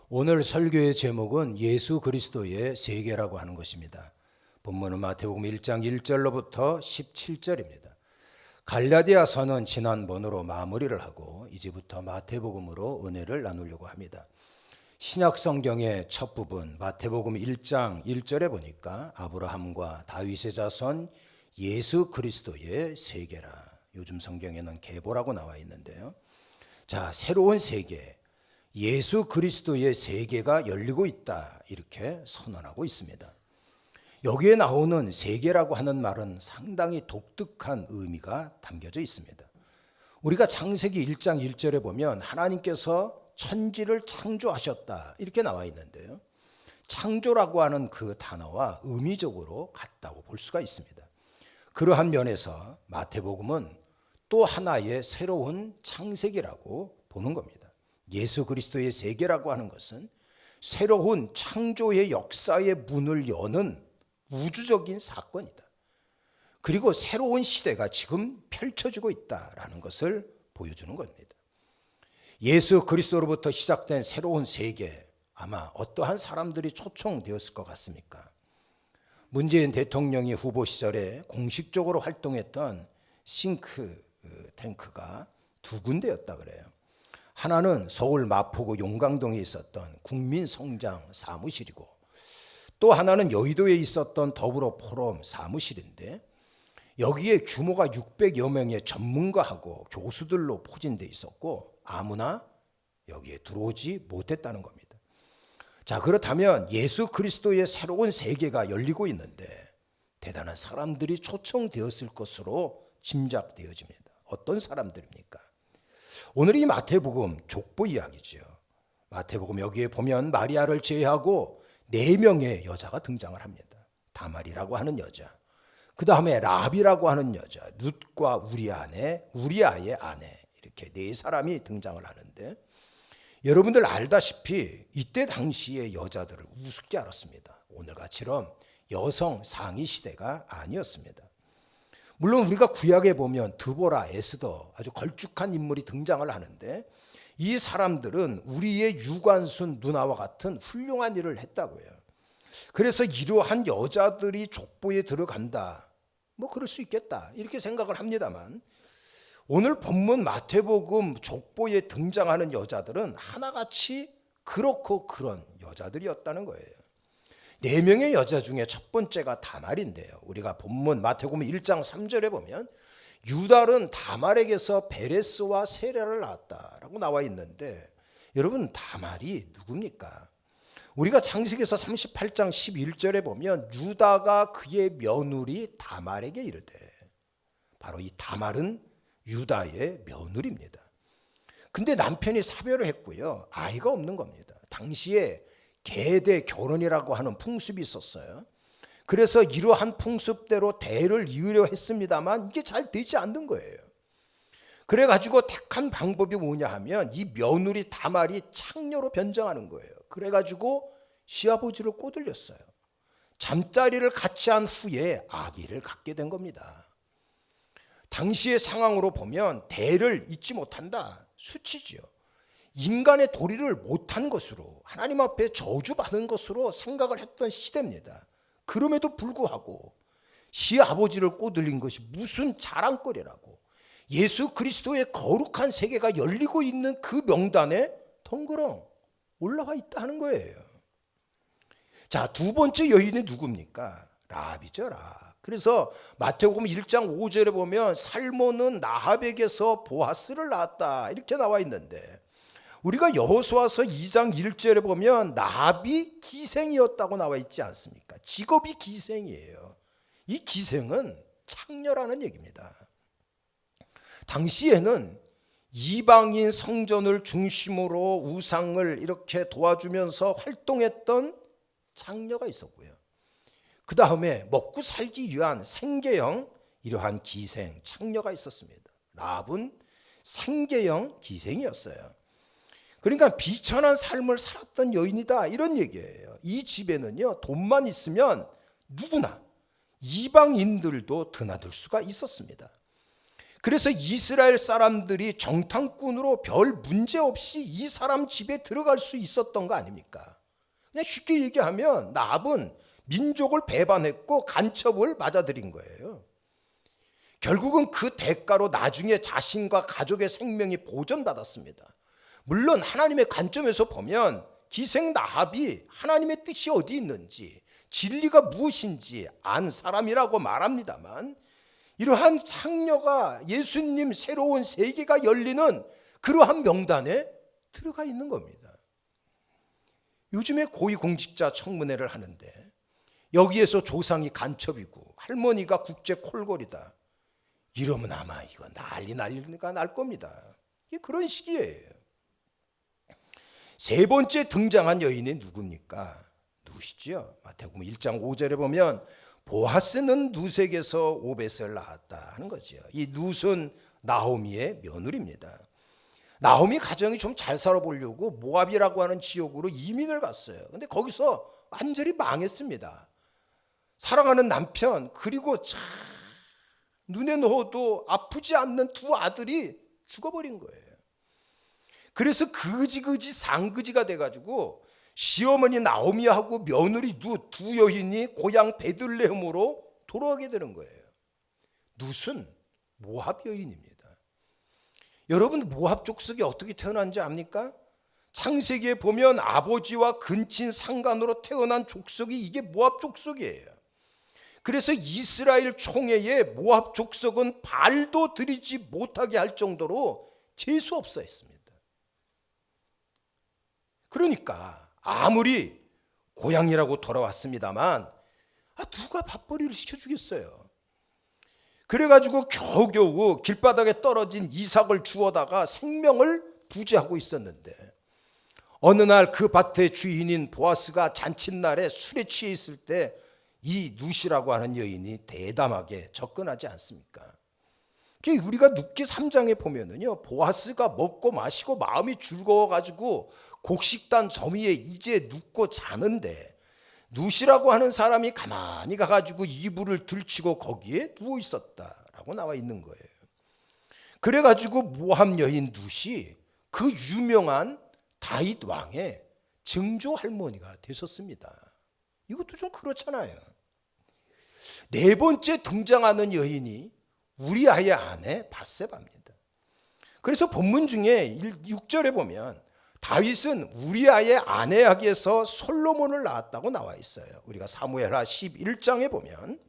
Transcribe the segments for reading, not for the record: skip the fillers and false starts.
오늘 설교의 제목은 예수 그리스도의 세계라고 하는 것입니다. 본문은 마태복음 1장 1절로부터 17절입니다. 갈라디아서는 지난번으로 마무리를 하고 이제부터 마태복음으로 은혜를 나누려고 합니다. 신약 성경의 첫 부분 마태복음 1장 1절에 보니까 아브라함과 다윗의 자손 예수 그리스도의 세계라. 요즘 성경에는 계보라고 나와 있는데요. 자, 새로운 세계, 예수 그리스도의 세계가 열리고 있다, 이렇게 선언하고 있습니다. 여기에 나오는 세계라고 하는 말은 상당히 독특한 의미가 담겨져 있습니다. 우리가 창세기 1장 1절에 보면 하나님께서 천지를 창조하셨다, 이렇게 나와 있는데요. 창조라고 하는 그 단어와 의미적으로 같다고 볼 수가 있습니다. 그러한 면에서 마태복음은 또 하나의 새로운 창세기라고 보는 겁니다. 예수 그리스도의 세계라고 하는 것은 새로운 창조의 역사의 문을 여는 우주적인 사건이다. 그리고 새로운 시대가 지금 펼쳐지고 있다라는 것을 보여주는 겁니다. 예수 그리스도로부터 시작된 새로운 세계, 아마 어떠한 사람들이 초청되었을 것 같습니까? 문재인 대통령이 후보 시절에 공식적으로 활동했던 싱크탱크가 두 군데였다 그래요. 하나는 서울 마포구 용강동에 있었던 국민성장 사무실이고, 또 하나는 여의도에 있었던 더불어 포럼 사무실인데, 여기에 규모가 600여 명의 전문가하고 교수들로 포진돼 있었고 아무나 여기에 들어오지 못했다는 겁니다. 자, 그렇다면 예수 그리스도의 새로운 세계가 열리고 있는데 대단한 사람들이 초청되었을 것으로 짐작되어집니다. 어떤 사람들입니까? 오늘 이 마태복음 족보 이야기죠. 마태복음 여기에 보면 마리아를 제외하고 4명의 여자가 등장을 합니다. 다말이라고 하는 여자, 그 다음에 라비라고 하는 여자, 룻과 우리아의 아내, 이렇게 4사람이 등장을 하는데, 여러분들 알다시피 이때 당시의 여자들을 우습게 알았습니다. 오늘같이럼 여성 상위 시대가 아니었습니다. 물론 우리가 구약에 보면 드보라, 에스더, 아주 걸쭉한 인물이 등장을 하는데, 이 사람들은 우리의 유관순 누나와 같은 훌륭한 일을 했다고요. 그래서 이러한 여자들이 족보에 들어간다, 뭐 그럴 수 있겠다, 이렇게 생각을 합니다만, 오늘 본문 마태복음 족보에 등장하는 여자들은 하나같이 그렇고 그런 여자들이었다는 거예요. 4명의 여자 중에 첫 번째가 다말인데요. 우리가 본문 마태복음 1장 3절에 보면 유달은 다말에게서 베레스와 세라를 낳았다라고 나와 있는데, 여러분 다말이 누굽니까? 우리가 창세기에서 38장 11절에 보면 유다가 그의 며느리 다말에게 이르되, 바로 이 다말은 유다의 며느리입니다. 근데 남편이 사별을 했고요, 아이가 없는 겁니다. 당시에 계대 결혼이라고 하는 풍습이 있었어요. 그래서 이러한 풍습대로 대를 이으려 했습니다만 이게 잘 되지 않는 거예요. 그래가지고 택한 방법이 뭐냐 하면 이 며느리 다말이 창녀로 변장하는 거예요. 그래가지고 시아버지를 꼬들렸어요. 잠자리를 같이 한 후에 아기를 갖게 된 겁니다. 당시의 상황으로 보면 대를 잊지 못한다, 수치지요. 인간의 도리를 못한 것으로, 하나님 앞에 저주받은 것으로 생각을 했던 시대입니다. 그럼에도 불구하고 시아버지를 꼬들린 것이 무슨 자랑거리라고, 예수 그리스도의 거룩한 세계가 열리고 있는 그 명단에 덩그렁 올라와 있다는 거예요. 자, 두 번째 여인이 누굽니까? 라비죠, 라. 그래서 마태복음 1장 5절에 보면 살모는 나합에게서 보아스를 낳았다, 이렇게 나와 있는데, 우리가 여호수아서 2장 1절에 보면 나합이 기생이었다고 나와 있지 않습니까? 직업이 기생이에요. 이 기생은 창녀라는 얘기입니다. 당시에는 이방인 성전을 중심으로 우상을 이렇게 도와주면서 활동했던 창녀가 있었고요, 그 다음에 먹고 살기 위한 생계형 이러한 기생, 창녀가 있었습니다. 라합은 생계형 기생이었어요. 그러니까 비천한 삶을 살았던 여인이다, 이런 얘기예요. 이 집에는요, 돈만 있으면 누구나 이방인들도 드나들 수가 있었습니다. 그래서 이스라엘 사람들이 정탐꾼으로 별 문제 없이 이 사람 집에 들어갈 수 있었던 거 아닙니까? 그냥 쉽게 얘기하면 나합은 민족을 배반했고 간첩을 맞아들인 거예요. 결국은 그 대가로 나중에 자신과 가족의 생명이 보존받았습니다. 물론 하나님의 관점에서 보면 기생 나합이 하나님의 뜻이 어디 있는지, 진리가 무엇인지 안 사람이라고 말합니다만, 이러한 상녀가 예수님 새로운 세계가 열리는 그러한 명단에 들어가 있는 겁니다. 요즘에 고위공직자 청문회를 하는데 여기에서 조상이 간첩이고 할머니가 국제 콜골이다, 이러면 아마 이거 난리가 날 겁니다. 이게 그런 시기예요. 세 번째 등장한 여인이 누굽니까? 누구시죠? 마태복음 1장 5절에 보면 보아스는 룻에게서 오벳을 낳았다 하는 거죠. 이 룻은 나오미의 며느리입니다. 나오미 가정이 좀 잘 살아보려고 모압이라고 하는 지역으로 이민을 갔어요. 근데 거기서 완전히 망했습니다. 사랑하는 남편, 그리고 참 눈에 넣어도 아프지 않는 두 아들이 죽어버린 거예요. 그래서 그지 상그지가 돼가지고 시어머니 나오미하고 며느리 룻 두 여인이 고향 베들레헴으로 돌아가게 되는 거예요. 룻은 모압 여인입니다. 여러분, 모압 족속이 어떻게 태어난지 압니까? 창세기에 보면 아버지와 근친 상간으로 태어난 족속이 이게 모압 족속이에요. 그래서 이스라엘 총회에 모압 족속은 발도 들이지 못하게 할 정도로 재수 없어 했습니다. 그러니까 아무리 고향이라고 돌아왔습니다만 누가 밥벌이를 시켜주겠어요. 그래가지고 겨우겨우 길바닥에 떨어진 이삭을 주워다가 생명을 부지하고 있었는데, 어느 날 그 밭의 주인인 보아스가 잔칫날에 술에 취해 있을 때 이 룻이라고 하는 여인이 대담하게 접근하지 않습니까? 우리가 룻기 3장에 보면은요, 보아스가 먹고 마시고 마음이 즐거워가지고 곡식단 저미에 이제 눕고 자는데 룻이라고 하는 사람이 가만히 가가지고 이불을 들치고 거기에 누워 있었다라고 나와 있는 거예요. 그래가지고 모압 여인 룻이 그 유명한 다윗 왕의 증조 할머니가 되셨습니다. 이것도 좀 그렇잖아요. 네 번째 등장하는 여인이 우리아의 아내 밧세바입니다. 그래서 본문 중에 6절에 보면 다윗은 우리아의 아내에게서 솔로몬을 낳았다고 나와 있어요. 우리가 사무엘하 11장에 보면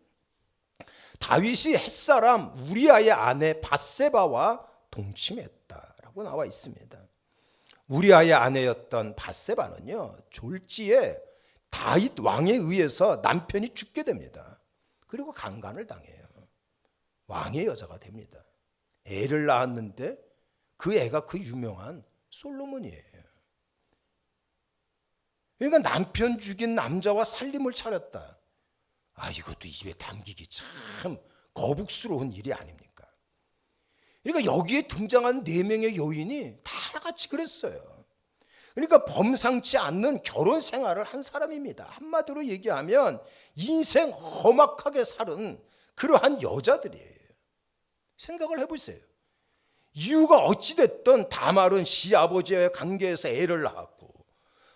다윗이 햇사람 우리아의 아내 밧세바와 동침했다라고 나와 있습니다. 우리아의 아내였던 밧세바는요, 졸지에 다윗 왕에 의해서 남편이 죽게 됩니다. 그리고 강간을 당해요. 왕의 여자가 됩니다. 애를 낳았는데 그 애가 그 유명한 솔로몬이에요. 그러니까 남편 죽인 남자와 살림을 차렸다. 이것도 입에 담기기 참 거북스러운 일이 아닙니까? 그러니까 여기에 등장한 4명의 여인이 다 같이 그랬어요. 그러니까 범상치 않는 결혼 생활을 한 사람입니다. 한마디로 얘기하면 인생 험악하게 사는 그러한 여자들이에요. 생각을 해보세요. 이유가 어찌됐든 다말은 시아버지와의 관계에서 애를 낳았고,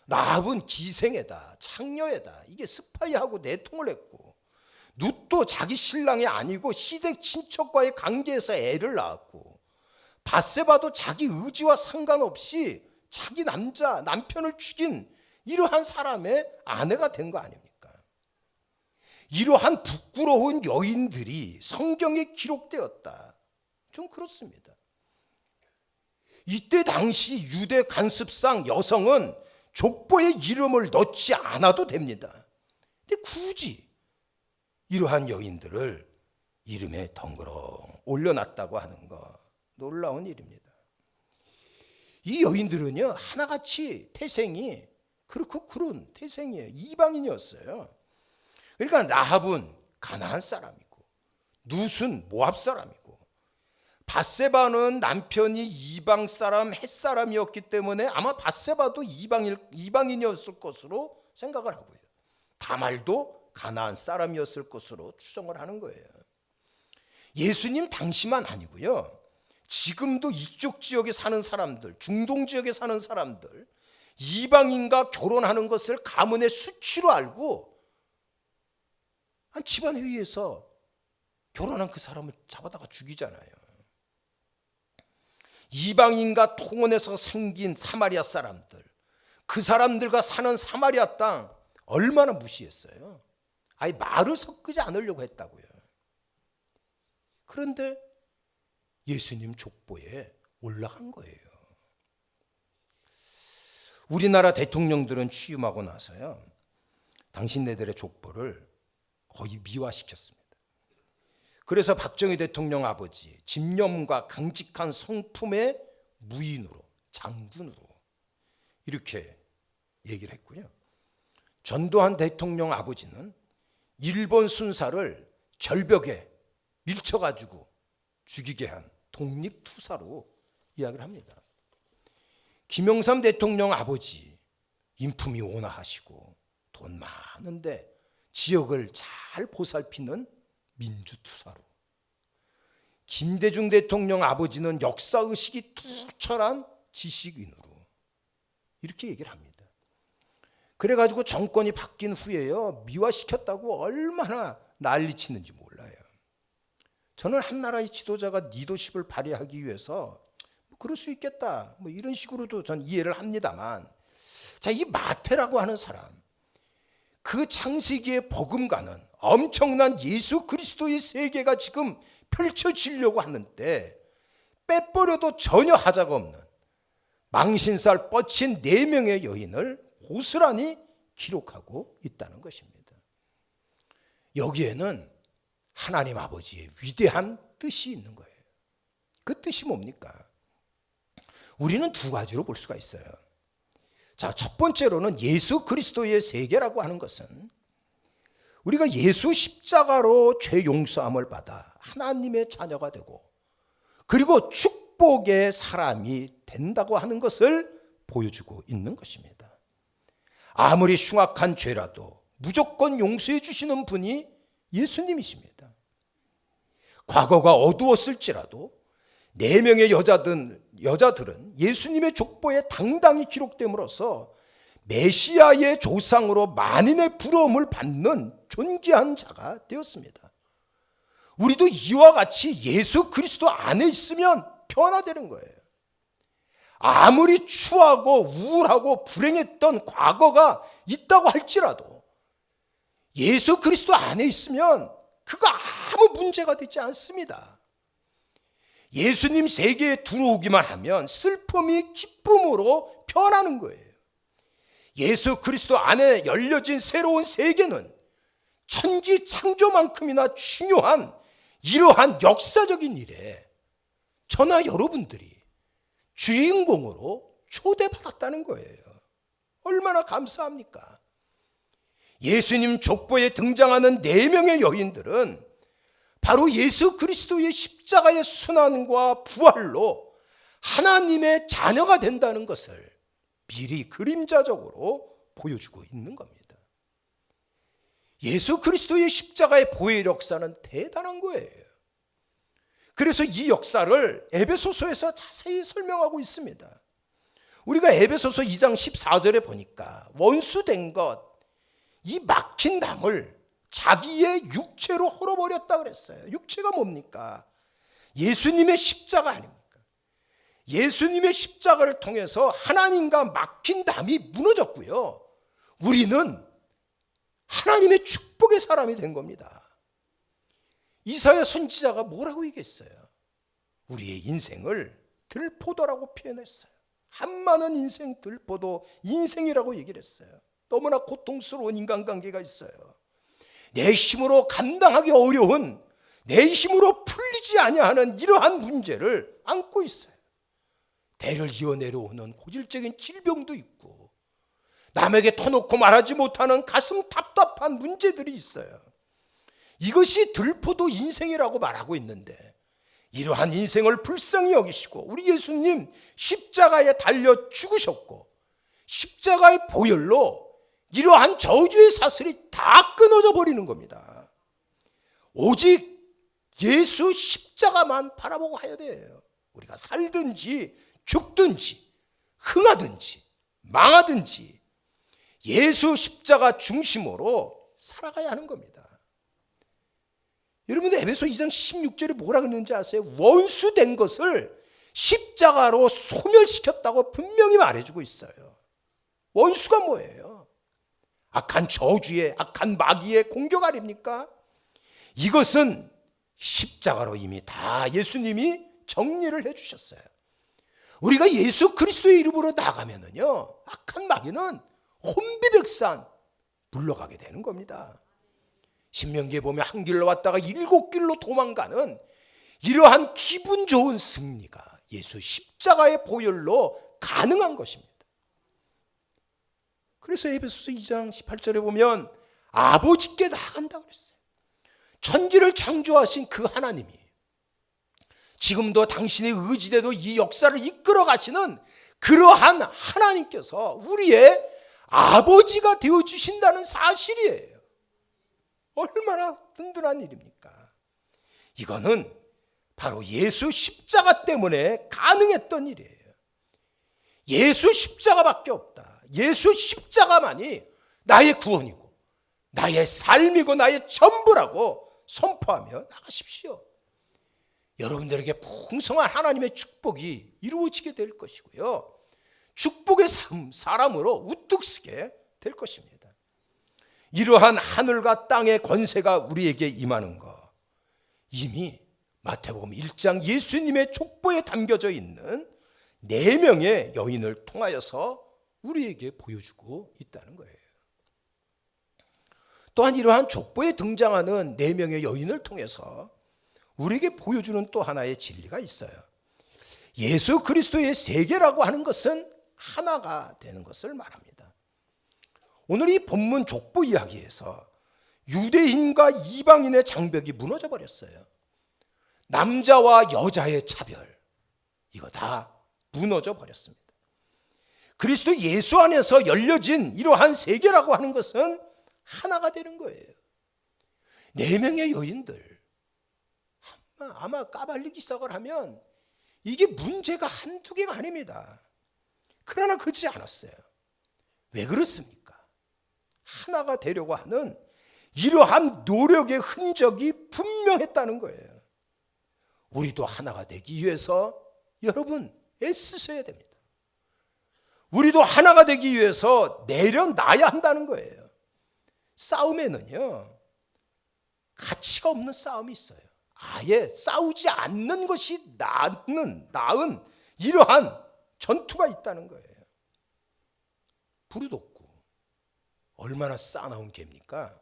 나합은 기생애다, 창녀애다, 이게 스파이하고 내통을 했고, 룻도 자기 신랑이 아니고 시댁 친척과의 관계에서 애를 낳았고, 밧세바도 자기 의지와 상관없이 자기 남편을 죽인 이러한 사람의 아내가 된 거 아닙니까? 이러한 부끄러운 여인들이 성경에 기록되었다. 좀 그렇습니다. 이때 당시 유대 관습상 여성은 족보에 이름을 넣지 않아도 됩니다. 근데 굳이 이러한 여인들을 이름에 덩그러 올려놨다고 하는 거 놀라운 일입니다. 이 여인들은요, 하나같이 태생이 그렇고 그런 태생이에요. 이방인이었어요. 그러니까 나합은 가나안 사람이고 룻은 모압 사람이고 밧세바는 남편이 이방 사람 햇사람이었기 때문에 아마 밧세바도 이방인이었을 것으로 생각을 하고요. 다말도 가나안 사람이었을 것으로 추정을 하는 거예요. 예수님 당시만 아니고요. 지금도 이쪽 지역에 사는 사람들, 중동 지역에 사는 사람들, 이방인과 결혼하는 것을 가문의 수치로 알고 한 집안 회의에서 결혼한 그 사람을 잡아다가 죽이잖아요. 이방인과 통혼해서 생긴 사마리아 사람들, 그 사람들과 사는 사마리아 땅 얼마나 무시했어요. 아예 말을 섞지 않으려고 했다고요. 그런데 예수님 족보에 올라간 거예요. 우리나라 대통령들은 취임하고 나서요, 당신네들의 족보를 거의 미화시켰습니다. 그래서 박정희 대통령 아버지 집념과 강직한 성품의 무인으로, 장군으로 이렇게 얘기를 했고요. 전두환 대통령 아버지는 일본 순사를 절벽에 밀쳐가지고 죽이게 한 독립투사로 이야기를 합니다. 김영삼 대통령 아버지 인품이 온화하시고 돈 많은데 지역을 잘 보살피는 민주투사로, 김대중 대통령 아버지는 역사의식이 투철한 지식인으로 이렇게 얘기를 합니다. 그래가지고 정권이 바뀐 후에요, 미화시켰다고 얼마나 난리치는지 몰라요. 저는 한 나라의 지도자가 리더십을 발휘하기 위해서 그럴 수 있겠다, 이런 식으로도 전 이해를 합니다만, 자, 이 마태라고 하는 사람, 그 창세기에 버금가는 엄청난 예수 그리스도의 세계가 지금 펼쳐지려고 하는데 빼버려도 전혀 하자가 없는 망신살 뻗친 4명의 여인을 고스란히 기록하고 있다는 것입니다. 여기에는 하나님 아버지의 위대한 뜻이 있는 거예요. 그 뜻이 뭡니까? 우리는 두 가지로 볼 수가 있어요. 자, 첫 번째로는 예수 그리스도의 세계라고 하는 것은 우리가 예수 십자가로 죄 용서함을 받아 하나님의 자녀가 되고 그리고 축복의 사람이 된다고 하는 것을 보여주고 있는 것입니다. 아무리 흉악한 죄라도 무조건 용서해 주시는 분이 예수님이십니다. 과거가 어두웠을지라도 4명의 여자들은 예수님의 족보에 당당히 기록됨으로써 메시아의 조상으로 만인의 부러움을 받는 존귀한 자가 되었습니다. 우리도 이와 같이 예수 그리스도 안에 있으면 변화되는 거예요. 아무리 추하고 우울하고 불행했던 과거가 있다고 할지라도 예수 그리스도 안에 있으면 그거 아무 문제가 되지 않습니다. 예수님 세계에 들어오기만 하면 슬픔이 기쁨으로 변하는 거예요. 예수 그리스도 안에 열려진 새로운 세계는 천지 창조만큼이나 중요한 이러한 역사적인 일에 저나 여러분들이 주인공으로 초대받았다는 거예요. 얼마나 감사합니까? 예수님 족보에 등장하는 4명의 여인들은 바로 예수 그리스도의 십자가의 순환과 부활로 하나님의 자녀가 된다는 것을 미리 그림자적으로 보여주고 있는 겁니다. 예수 그리스도의 십자가의 보혈 역사는 대단한 거예요. 그래서 이 역사를 에베소서에서 자세히 설명하고 있습니다. 우리가 에베소서 2장 14절에 보니까 원수된 것, 이 막힌 담을 자기의 육체로 헐어버렸다 그랬어요. 육체가 뭡니까? 예수님의 십자가 아닙니까? 예수님의 십자가를 통해서 하나님과 막힌 담이 무너졌고요. 우리는 하나님의 축복의 사람이 된 겁니다. 이사야 선지자가 뭐라고 얘기했어요? 우리의 인생을 들포도라고 표현했어요. 한많은 인생 들포도 인생이라고 얘기를 했어요. 너무나 고통스러운 인간관계가 있어요. 내 힘으로 감당하기 어려운, 내 힘으로 풀리지 아니하는 이러한 문제를 안고 있어요. 대를 이어 내려오는 고질적인 질병도 있고 남에게 터놓고 말하지 못하는 가슴 답답한 문제들이 있어요. 이것이 들포도 인생이라고 말하고 있는데 이러한 인생을 불쌍히 여기시고 우리 예수님 십자가에 달려 죽으셨고 십자가의 보혈로 이러한 저주의 사슬이 다 끊어져 버리는 겁니다. 오직 예수 십자가만 바라보고 해야 돼요. 우리가 살든지 죽든지 흥하든지 망하든지 예수 십자가 중심으로 살아가야 하는 겁니다. 여러분들 에베소 2장 16절에 뭐라 그러는지 아세요? 원수된 것을 십자가로 소멸시켰다고 분명히 말해주고 있어요. 원수가 뭐예요? 악한 저주의, 악한 마귀의 공격 아닙니까? 이것은 십자가로 이미 다 예수님이 정리를 해주셨어요. 우리가 예수 그리스도의 이름으로 나가면은요, 악한 마귀는 혼비백산 물러가게 되는 겁니다. 신명기에 보면 한 길로 왔다가 7길로 도망가는 이러한 기분 좋은 승리가 예수 십자가의 보혈로 가능한 것입니다. 그래서 에베소서 2장 18절에 보면 아버지께 나아간다고 그랬어요. 천지를 창조하신 그 하나님이 지금도 당신의 의지대로 이 역사를 이끌어 가시는 그러한 하나님께서 우리의 아버지가 되어주신다는 사실이에요. 얼마나 든든한 일입니까? 이거는 바로 예수 십자가 때문에 가능했던 일이에요. 예수 십자가밖에 없다. 예수 십자가만이 나의 구원이고 나의 삶이고 나의 전부라고 선포하며 나가십시오. 여러분들에게 풍성한 하나님의 축복이 이루어지게 될 것이고요. 축복의 삶, 사람으로 우뚝 서게 될 것입니다. 이러한 하늘과 땅의 권세가 우리에게 임하는 것, 이미 마태복음 1장 예수님의 족보에 담겨져 있는 4명의 여인을 통하여서 우리에게 보여주고 있다는 거예요. 또한 이러한 족보에 등장하는 4명의 여인을 통해서 우리에게 보여주는 또 하나의 진리가 있어요. 예수 그리스도의 세계라고 하는 것은 하나가 되는 것을 말합니다. 오늘 이 본문 족보 이야기에서 유대인과 이방인의 장벽이 무너져 버렸어요. 남자와 여자의 차별, 이거 다 무너져 버렸습니다. 그리스도 예수 안에서 열려진 이러한 세계라고 하는 것은 하나가 되는 거예요. 4명의 여인들, 아마 까발리기 시작을 하면 이게 문제가 한두 개가 아닙니다. 그러나 그렇지 않았어요. 왜 그렇습니까? 하나가 되려고 하는 이러한 노력의 흔적이 분명했다는 거예요. 우리도 하나가 되기 위해서 여러분 애쓰셔야 됩니다. 우리도 하나가 되기 위해서 내려놔야 한다는 거예요. 싸움에는요, 가치가 없는 싸움이 있어요. 아예 싸우지 않는 것이 나은 이러한 전투가 있다는 거예요. 부르독구, 얼마나 싸나운 개입니까?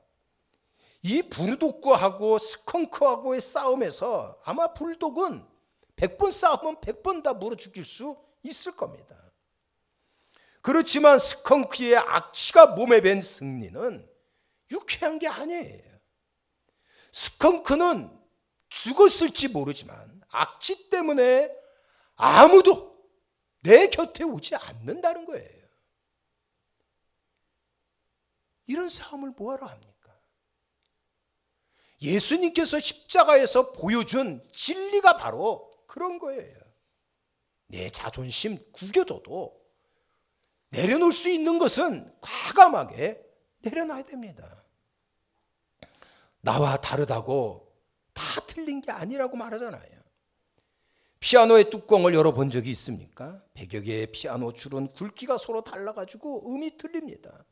이 부르독구하고 스컹크하고의 싸움에서 아마 불독은 100번 싸우면 100번 다 물어 죽일 수 있을 겁니다. 그렇지만 스컹크의 악취가 몸에 밴 승리는 유쾌한 게 아니에요. 스컹크는 죽었을지 모르지만 악취 때문에 아무도 내 곁에 오지 않는다는 거예요. 이런 싸움을 뭐하러 합니까? 예수님께서 십자가에서 보여준 진리가 바로 그런 거예요. 내 자존심 구겨져도 내려놓을 수 있는 것은 과감하게 내려놔야 됩니다. 나와 다르다고 다 틀린 게 아니라고 말하잖아요. 피아노의 뚜껑을 열어본 적이 있습니까? 100여 개의 피아노 줄은 굵기가 서로 달라가지고 음이 틀립니다.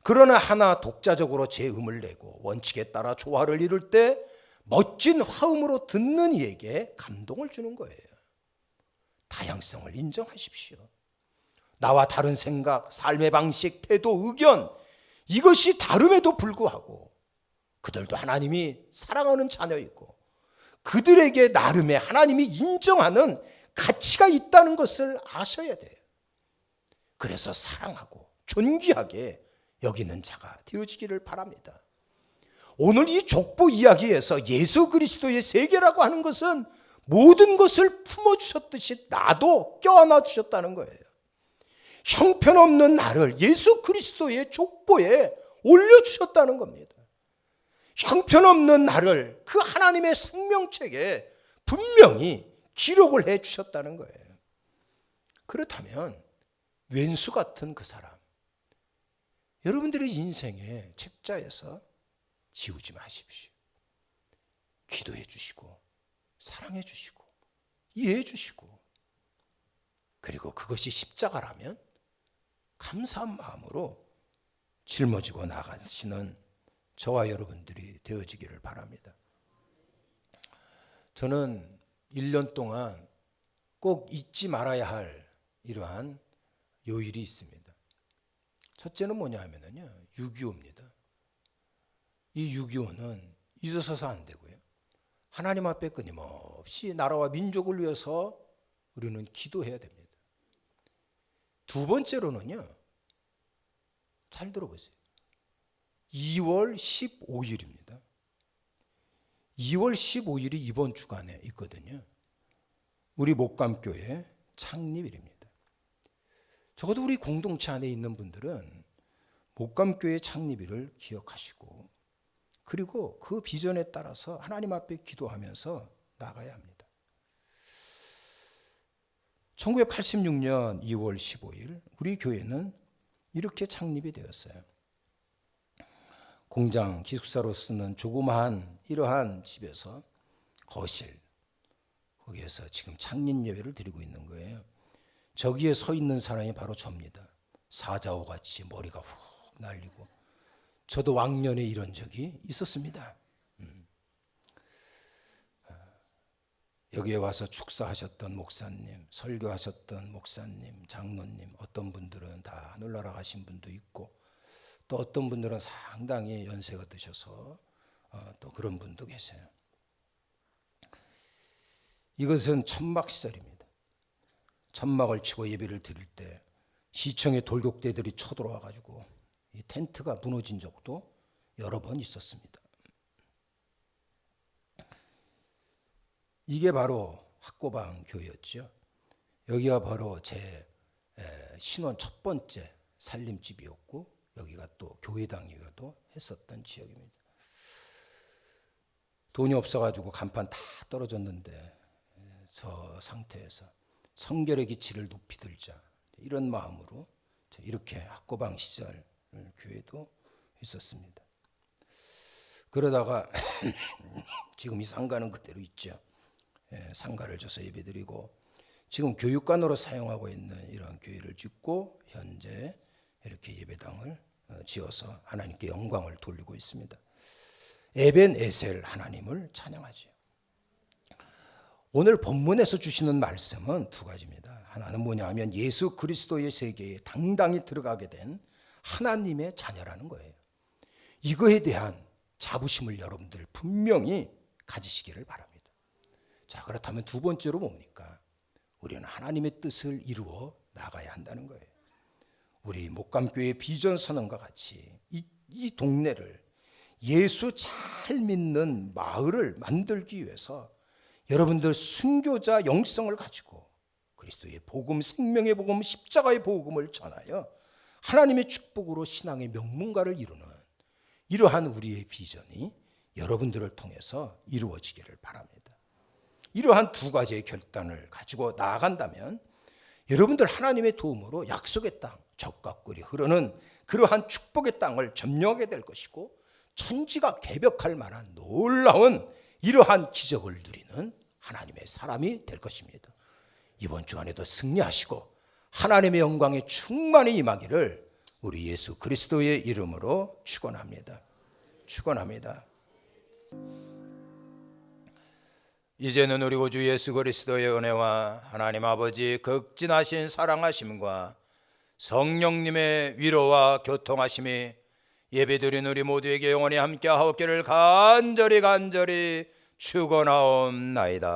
그러나 하나 독자적으로 제 음을 내고 원칙에 따라 조화를 이룰 때 멋진 화음으로 듣는 이에게 감동을 주는 거예요. 다양성을 인정하십시오. 나와 다른 생각, 삶의 방식, 태도, 의견, 이것이 다름에도 불구하고 그들도 하나님이 사랑하는 자녀이고 그들에게 나름의 하나님이 인정하는 가치가 있다는 것을 아셔야 돼요. 그래서 사랑하고 존귀하게 여기는 자가 되어지기를 바랍니다. 오늘 이 족보 이야기에서 예수 그리스도의 세계라고 하는 것은 모든 것을 품어주셨듯이 나도 껴안아 주셨다는 거예요. 형편없는 나를 예수 그리스도의 족보에 올려주셨다는 겁니다. 형편없는 나를 그 하나님의 생명책에 분명히 기록을 해 주셨다는 거예요. 그렇다면 왼수 같은 그 사람, 여러분들의 인생의 책자에서 지우지 마십시오. 기도해 주시고 사랑해 주시고 이해해 주시고, 그리고 그것이 십자가라면 감사한 마음으로 짊어지고 나가시는 저와 여러분들이 되어지기를 바랍니다. 저는 1년 동안 꼭 잊지 말아야 할 이러한 요일이 있습니다. 첫째는 뭐냐 하면요, 6.25입니다. 이 6.25는 잊어서서 안 되고요, 하나님 앞에 끊임없이 나라와 민족을 위해서 우리는 기도해야 됩니다. 두 번째로는요, 잘 들어보세요. 2월 15일입니다. 2월 15일이 이번 주간에 있거든요. 우리 목감교회 창립일입니다. 적어도 우리 공동체 안에 있는 분들은 목감교회 창립일을 기억하시고, 그리고 그 비전에 따라서 하나님 앞에 기도하면서 나가야 합니다. 1986년 2월 15일 우리 교회는 이렇게 창립이 되었어요. 공장 기숙사로 쓰는 조그마한 이러한 집에서 거실, 거기에서 지금 창립 예배를 드리고 있는 거예요. 저기에 서 있는 사람이 바로 저입니다. 사자오같이 머리가 훅 날리고, 저도 왕년에 이런 적이 있었습니다. 여기에 와서 축사하셨던 목사님, 설교하셨던 목사님, 장로님, 어떤 분들은 다 하늘나라 가신 분도 있고, 또 어떤 분들은 상당히 연세가 드셔서 또 그런 분도 계세요. 이것은 천막 시절입니다. 천막을 치고 예배를 드릴 때 시청의 돌격대들이 쳐들어와 가지고 이 텐트가 무너진 적도 여러 번 있었습니다. 이게 바로 학고방 교회였죠. 여기가 바로 제 신혼 첫 번째 살림집이었고, 여기가 또 교회당이기도 했었던 지역입니다. 돈이 없어가지고 간판 다 떨어졌는데, 저 상태에서 성결의 기치를 높이 들자, 이런 마음으로 이렇게 학고방 시절 교회도 있었습니다. 그러다가 지금 이 상가는 그대로 있죠. 상가를 줘서 예배드리고, 지금 교육관으로 사용하고 있는 이런 교회를 짓고 현재 이렇게 예배당을 지어서 하나님께 영광을 돌리고 있습니다. 에벤에셀 하나님을 찬양하죠. 오늘 본문에서 주시는 말씀은 두 가지입니다. 하나는 뭐냐 하면 예수 그리스도의 세계에 당당히 들어가게 된 하나님의 자녀라는 거예요. 이거에 대한 자부심을 여러분들 분명히 가지시기를 바랍니다. 자, 그렇다면 두 번째로 뭡니까? 우리는 하나님의 뜻을 이루어 나가야 한다는 거예요. 우리 목감교회 비전 선언과 같이 이 동네를 예수 잘 믿는 마을을 만들기 위해서 여러분들 순교자 영성을 가지고 그리스도의 복음, 생명의 복음, 십자가의 복음을 전하여 하나님의 축복으로 신앙의 명문가를 이루는 이러한 우리의 비전이 여러분들을 통해서 이루어지기를 바랍니다. 이러한 두 가지의 결단을 가지고 나아간다면 여러분들 하나님의 도움으로 약속의 땅, 젖과 꿀이 흐르는 그러한 축복의 땅을 점령하게 될 것이고, 천지가 개벽할 만한 놀라운 이러한 기적을 누리는 하나님의 사람이 될 것입니다. 이번 주간에도 승리하시고 하나님의 영광의 충만히 임하기를 우리 예수 그리스도의 이름으로 축원합니다. 축원합니다. 이제는 우리 구주 예수 그리스도의 은혜와 하나님 아버지 극진하신 사랑하심과 성령님의 위로와 교통하심이 예배드린 우리 모두에게 영원히 함께하옵기를 간절히 축원하옵나이다.